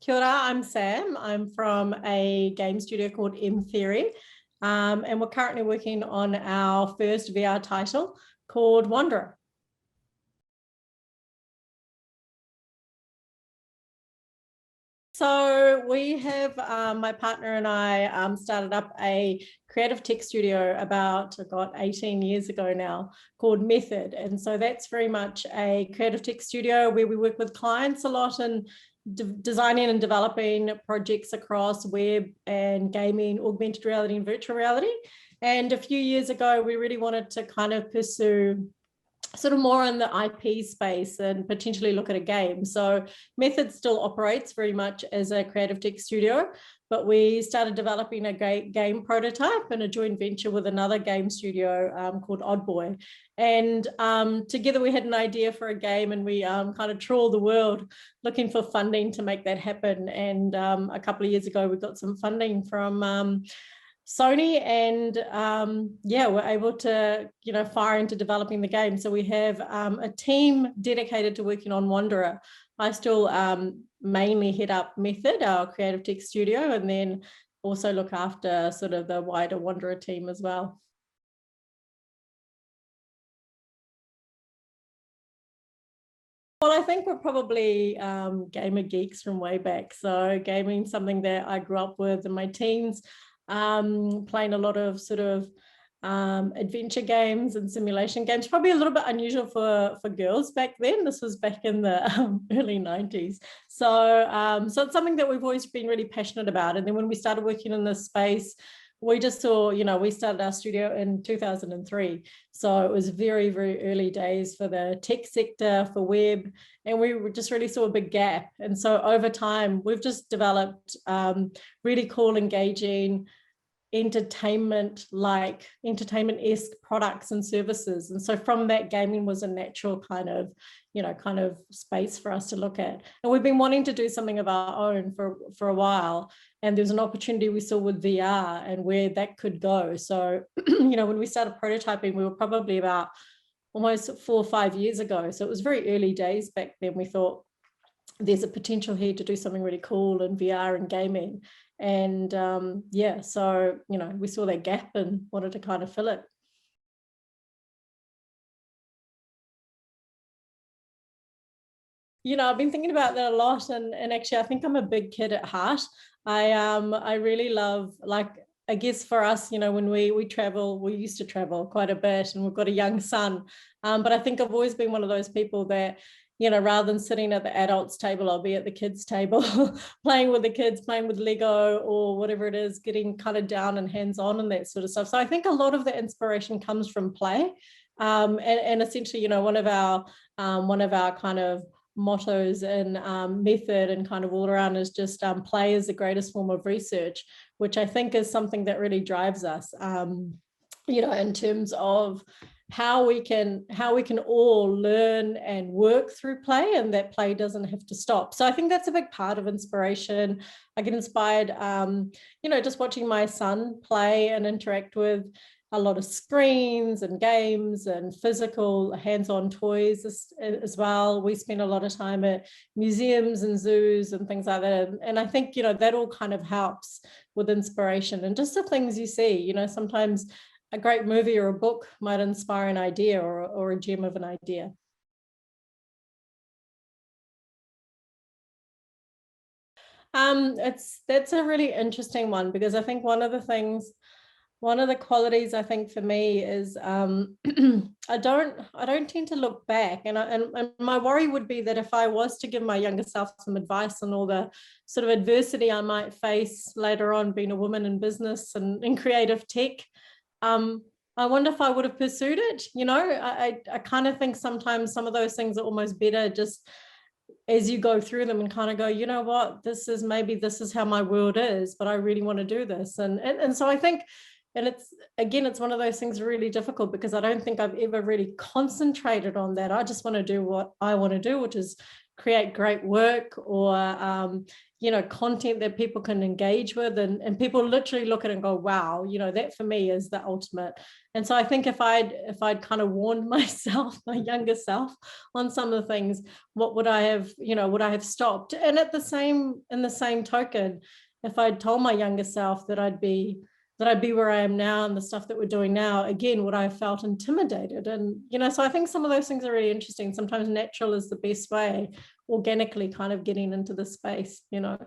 Kia ora, I'm Sam. I'm from a game studio called M Theory, and we're currently working on our first VR title called Wanderer. So we have, my partner and I started up a creative tech studio about, 18 years ago now, called Method. And so that's very much a creative tech studio where we work with clients a lot and designing and developing projects across web and gaming, augmented reality and virtual reality. And a few years ago, we really wanted to kind of pursue sort of more in the IP space and potentially look at a game. So Method still operates very much as a creative tech studio, but we started developing a great game prototype in a joint venture with another game studio called Oddboy. And together we had an idea for a game, and we kind of trawled the world looking for funding to make that happen. And a couple of years ago, we got some funding from Sony, and yeah, we're able to, fire into developing the game. So we have a team dedicated to working on Wanderer. I still mainly head up Method, our creative tech studio, and then also look after sort of the wider Wanderer team as well. Well, I think we're probably gamer geeks from way back. So gaming, something that I grew up with in my teens, playing a lot of sort of adventure games and simulation games, probably a little bit unusual for girls back then. This was back in the early 90s. So, so it's something that we've always been really passionate about. And then when we started working in this space, we just saw, we started our studio in 2003. So it was very, very early days for the tech sector, for web, and we just really saw a big gap. And so over time, we've just developed really cool, engaging, entertainment-esque products and services. And so from that, gaming was a natural kind of space for us to look at. And we've been wanting to do something of our own for a while. And there's an opportunity we saw with VR and where that could go. So, when we started prototyping, we were probably about almost 4 or 5 years ago. So it was very early days back then. We thought there's a potential here to do something really cool in VR and gaming. And yeah, so, we saw that gap and wanted to kind of fill it. I've been thinking about that a lot, and actually I think I'm a big kid at heart. I really love, I guess for us, when we travel, we used to travel quite a bit, and we've got a young son. But I think I've always been one of those people that, rather than sitting at the adults table, I'll be at the kids table playing with the kids, playing with Lego or whatever it is, getting kind of down and hands-on and that sort of stuff. So I think a lot of the inspiration comes from play. And essentially, one of our kind of mottos in Method and kind of all around is just play is the greatest form of research, which I think is something that really drives us, in terms of how we can all learn and work through play, and that play doesn't have to stop. So I think that's a big part of inspiration. I get inspired, just watching my son play and interact with a lot of screens and games and physical hands-on toys as well. We spend a lot of time at museums and zoos and things like that. And I think, that all kind of helps with inspiration and just the things you see. Sometimes a great movie or a book might inspire an idea or a gem of an idea. That's a really interesting one, because I think one of the qualities I think for me is I don't tend to look back, and my worry would be that if I was to give my younger self some advice on all the sort of adversity I might face later on being a woman in business and in creative tech, I wonder if I would have pursued it. I kind of think sometimes some of those things are almost better just as you go through them and kind of go, you know what, this is how my world is, but I really want to do this. And so I think, and it's one of those things really difficult, because I don't think I've ever really concentrated on that. I just want to do what I want to do, which is create great work or you know, content that people can engage with, and people literally look at it and go, wow, you know, that for me is the ultimate. And so I think if I'd kind of warned myself, my younger self, on some of the things, what would I have, you know, would I have stopped? And in the same token, if I'd told my younger self that I'd be where I am now and the stuff that we're doing now, again, would I have felt intimidated? And, you know, so I think some of those things are really interesting. Sometimes natural is the best way, organically kind of getting into the space, you know.